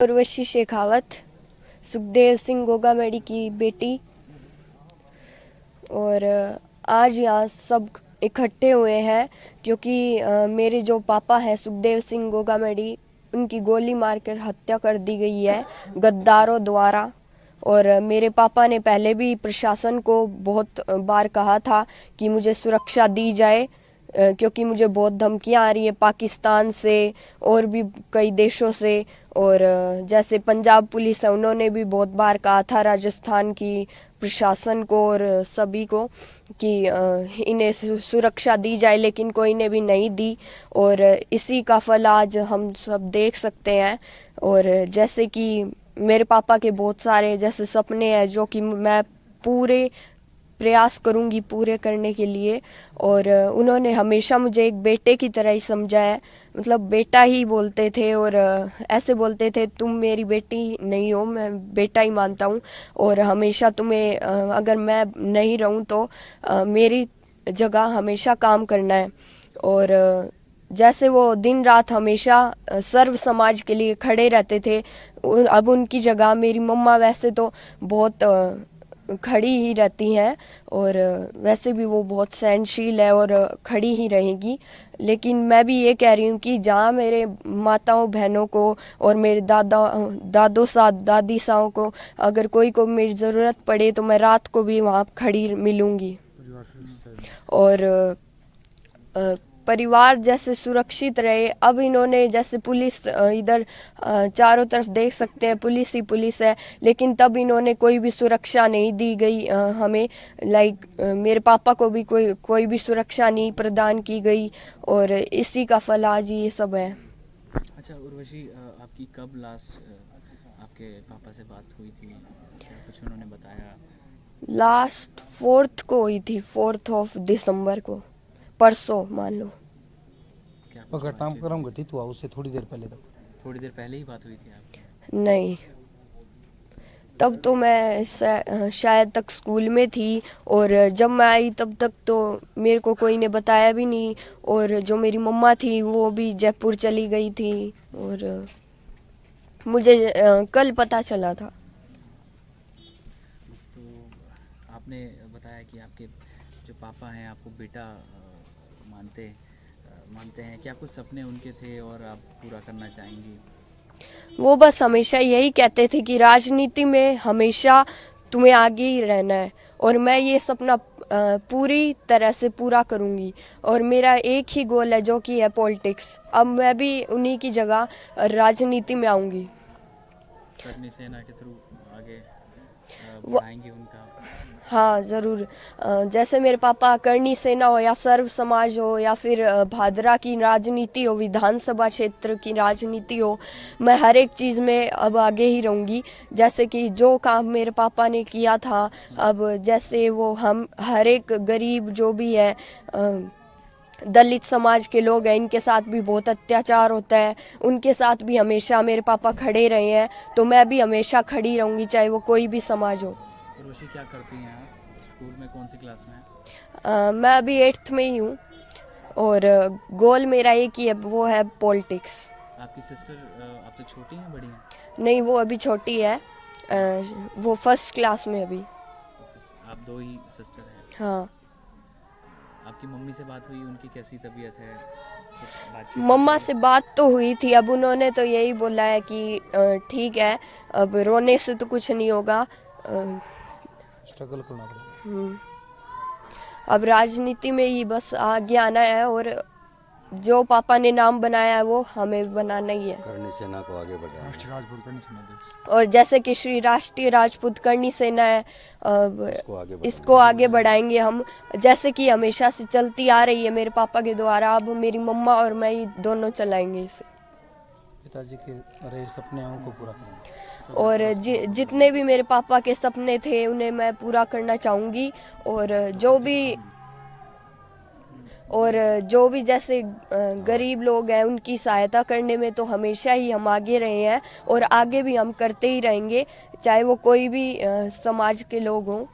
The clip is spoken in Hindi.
उर्वशी शेखावत, सुखदेव सिंह गोगामेडी की बेटी। और आज यहाँ सब इकट्ठे हुए हैं क्योंकि मेरे जो पापा हैं सुखदेव सिंह गोगामेडी, उनकी गोली मारकर हत्या कर दी गई है गद्दारों द्वारा। और मेरे पापा ने पहले भी प्रशासन को बहुत बार कहा था कि मुझे सुरक्षा दी जाए, क्योंकि मुझे बहुत धमकियां आ रही है पाकिस्तान से और भी कई देशों से। और जैसे पंजाब पुलिस है, उन्होंने भी बहुत बार कहा था राजस्थान की प्रशासन को और सभी को कि इन्हें सुरक्षा दी जाए, लेकिन कोई ने भी नहीं दी। और इसी का फल आज हम सब देख सकते हैं। और जैसे कि मेरे पापा के बहुत सारे जैसे सपने हैं जो कि मैं पूरे प्रयास करूंगी पूरे करने के लिए। और उन्होंने हमेशा मुझे एक बेटे की तरह ही समझा है, मतलब बेटा ही बोलते थे। और ऐसे बोलते थे, तुम मेरी बेटी नहीं हो, मैं बेटा ही मानता हूँ। और हमेशा तुम्हें अगर मैं नहीं रहूँ तो मेरी जगह हमेशा काम करना है। और जैसे वो दिन रात हमेशा सर्व समाज के लिए खड़े रहते थे, अब उनकी जगह मेरी मम्मा वैसे तो बहुत खड़ी ही रहती हैं। और वैसे भी वो बहुत सहनशील है और खड़ी ही रहेगी। लेकिन मैं भी ये कह रही हूँ कि जहाँ मेरे माताओं बहनों को और मेरे दादों साथ दादी साओं को अगर कोई को मेरी ज़रूरत पड़े तो मैं रात को भी वहाँ खड़ी मिलूँगी। और परिवार जैसे सुरक्षित रहे। अब इन्होंने जैसे पुलिस इधर चारों तरफ देख सकते हैं, पुलिस ही पुलिस है, लेकिन तब इन्होंने कोई भी सुरक्षा नहीं दी गई हमें। लाइक मेरे पापा को भी कोई भी सुरक्षा नहीं प्रदान की गई। और इसी का फल आज ये सब है। अच्छा उर्वशी, आपकी कब लास्ट आपके पापा से बात हुई थी? क्या कुछ उन्होंने बताया? लास्ट 4th को हुई थी, 4th ऑफ दिसंबर को, परसों मान लो। घटनाक्रम घटित हुआ उससे थोड़ी देर पहले तक? थोड़ी देर पहले ही बात हुई थी आपकी? नहीं, तब तो मैं शायद तक स्कूल में थी। और जब मैं आई तब तक तो मेरे को कोई ने बताया भी नहीं। और जो मेरी मम्मा थी वो भी जयपुर चली गई थी और मुझे कल पता चला था। तो आपने बताया कि आपके जो पापा हैं आपको बेटा मानते हैं। क्या कुछ सपने उनके थे और आप पूरा करना चाहेंगी? वो बस हमेशा यही कहते थे कि राजनीति में हमेशा तुम्हें आगे ही रहना है, और मैं ये सपना पूरी तरह से पूरा करूंगी। और मेरा एक ही गोल है जो कि है पॉलिटिक्स। अब मैं भी उन्हीं की जगह राजनीति में आऊंगी। करनी सेना के थ्रू आगे बढ़ाएंगे उनका? हाँ ज़रूर। जैसे मेरे पापा करनी सेना हो या सर्व समाज हो या फिर भादरा की राजनीति हो, विधानसभा क्षेत्र की राजनीति हो, मैं हर एक चीज़ में अब आगे ही रहूँगी। जैसे कि जो काम मेरे पापा ने किया था, अब जैसे वो हम हर एक गरीब जो भी है, दलित समाज के लोग हैं, इनके साथ भी बहुत अत्याचार होता है, उनके साथ भी हमेशा मेरे पापा खड़े रहे हैं। तो मैं भी हमेशा खड़ी रहूँगी, चाहे वो कोई भी समाज हो। उर्वशी, क्या करती हैं आप? स्कूल में कौन सी क्लास में हैं? मैं अभी 8th में ही हूँ और गोल मेरा एक ही है, वो है पॉलिटिक्स। आपकी सिस्टर आपसे छोटी हैं बड़ी हैं? नहीं, वो अभी छोटी है, वो 1st क्लास में अभी। आप दो ही सिस्टर हैं? हाँ। आपकी मम्मी से बात हुई? उनकी कैसी तबीयत है? मम्मा से बात तो हुई थी, अब उन्होंने तो यही बोला है कि ठीक है, अब रोने से तो कुछ नहीं होगा, स्ट्रगल करना पड़ेगा। अब राजनीति में ही बस आगे आना है और जो पापा ने नाम बनाया है वो हमें बनाना ही है। करनी सेना को आगे बढ़ाना। और जैसे कि श्री राष्ट्रीय राजपूत करनी सेना है, इसको आगे बढ़ाएंगे हम, जैसे कि हमेशा से चलती आ रही है मेरे पापा के द्वारा। अब मेरी मम्मा और मैं ही दोनों चलाएंगे इसे। पिताजी के रहे सपने हैं उनको पूरा करेंगे। और जितने भी मेरे पापा के सपने थे उन्हें मैं पूरा करना चाहूँगी। और जो भी जैसे गरीब लोग हैं उनकी सहायता करने में तो हमेशा ही हम आगे रहे हैं और आगे भी हम करते ही रहेंगे, चाहे वो कोई भी समाज के लोग हों।